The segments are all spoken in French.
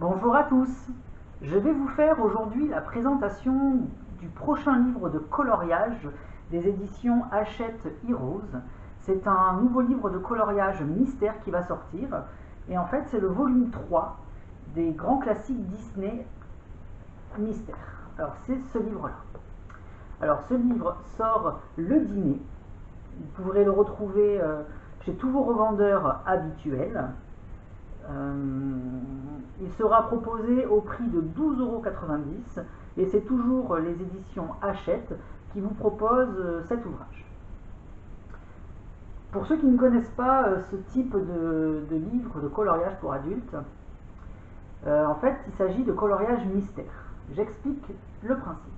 Bonjour à tous, je vais vous faire aujourd'hui la présentation du prochain livre de coloriage des éditions Hachette Heroes. C'est un nouveau livre de coloriage mystère qui va sortir et en fait c'est le volume 3 des grands classiques Disney mystère. Alors c'est ce livre-là. Alors ce livre sort le 10 mai, vous pourrez le retrouver chez tous vos revendeurs habituels. Il sera proposé au prix de 12,90 € et c'est toujours les éditions Hachette qui vous proposent cet ouvrage. Pour ceux qui ne connaissent pas ce type de livre de coloriage pour adultes, en fait il s'agit de coloriage mystère. J'explique le principe.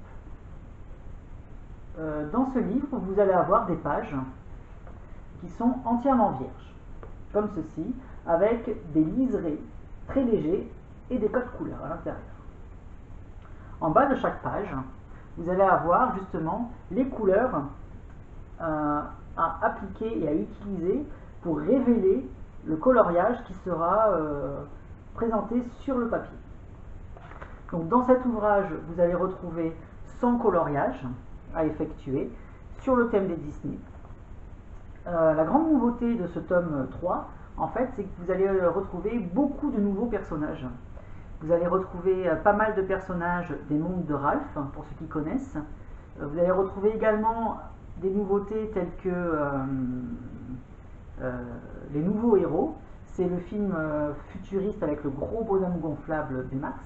Dans ce livre, vous allez avoir des pages qui sont entièrement vierges, comme ceci, avec des liserés très légers et des codes couleurs à l'intérieur. En bas de chaque page, vous allez avoir justement les couleurs à appliquer et à utiliser pour révéler le coloriage qui sera présenté sur le papier. Donc dans cet ouvrage, vous allez retrouver 100 coloriages à effectuer sur le thème des Disney. La grande nouveauté de ce tome 3, en fait, c'est que vous allez retrouver beaucoup de nouveaux personnages. Vous allez retrouver pas mal de personnages des mondes de Ralph, pour ceux qui connaissent. Vous allez retrouver également des nouveautés telles que les nouveaux héros. C'est le film futuriste avec le gros bonhomme gonflable Baymax.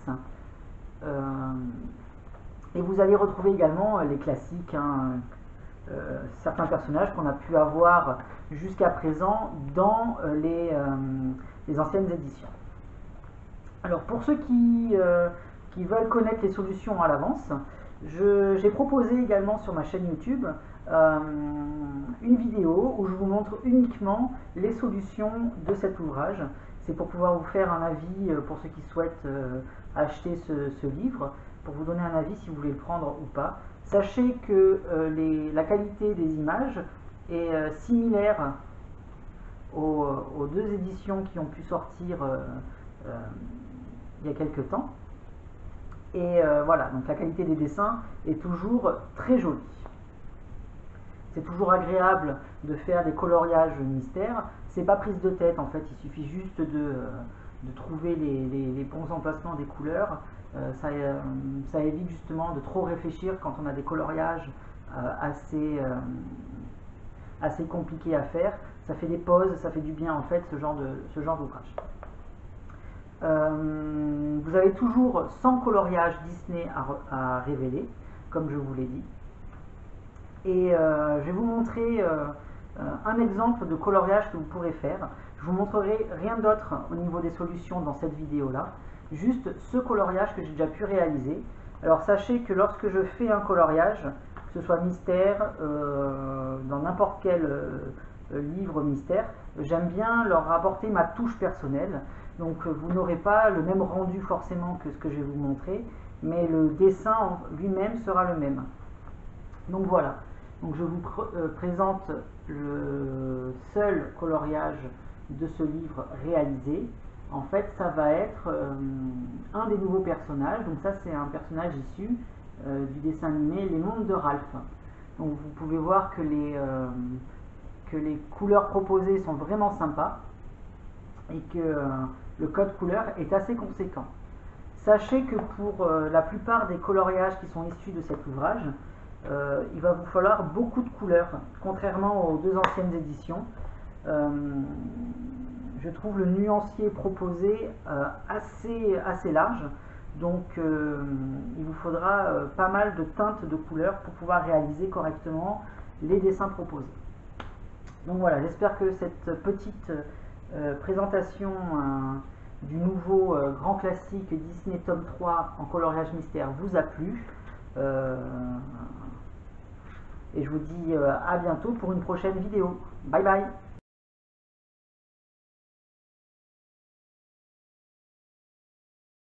Et vous allez retrouver également les classiques, certains personnages qu'on a pu avoir jusqu'à présent dans les anciennes éditions. Alors pour ceux qui veulent connaître les solutions à l'avance, j'ai proposé également sur ma chaîne YouTube une vidéo où je vous montre uniquement les solutions de cet ouvrage. C'est pour pouvoir vous faire un avis pour ceux qui souhaitent acheter ce livre, pour vous donner un avis si vous voulez le prendre ou pas. Sachez que la qualité des images est similaire aux deux éditions qui ont pu sortir il y a quelques temps. Et voilà, donc la qualité des dessins est toujours très jolie. C'est toujours agréable de faire des coloriages mystères. C'est pas prise de tête en fait, il suffit juste de trouver les bons emplacements des couleurs. Ça évite justement de trop réfléchir quand on a des coloriages assez compliqués à faire. Ça fait des pauses, ça fait du bien en fait ce genre d'ouvrage. Vous avez toujours 100 coloriages Disney à révéler, comme je vous l'ai dit. Et je vais vous montrer un exemple de coloriage que vous pourrez faire. Je vous montrerai rien d'autre au niveau des solutions dans cette vidéo là, juste ce coloriage que j'ai déjà pu réaliser. Alors sachez que lorsque je fais un coloriage, que ce soit mystère, dans n'importe quel livre mystère, j'aime bien leur apporter ma touche personnelle. Donc vous n'aurez pas le même rendu forcément que ce que je vais vous montrer, mais le dessin lui-même sera le même. Donc voilà, donc je vous présente le seul coloriage de ce livre réalisé. En fait, ça va être un des nouveaux personnages. Donc ça, c'est un personnage issu du dessin animé Les Mondes de Ralph. Donc vous pouvez voir que les couleurs proposées sont vraiment sympas et que le code couleur est assez conséquent. Sachez que pour la plupart des coloriages qui sont issus de cet ouvrage, il va vous falloir beaucoup de couleurs, contrairement aux deux anciennes éditions. Je trouve le nuancier proposé assez large, donc il vous faudra pas mal de teintes de couleurs pour pouvoir réaliser correctement les dessins proposés. Donc voilà, j'espère que cette petite présentation du nouveau grand classique Disney tome 3 en coloriage mystère vous a plu. Et je vous dis à bientôt pour une prochaine vidéo. Bye bye!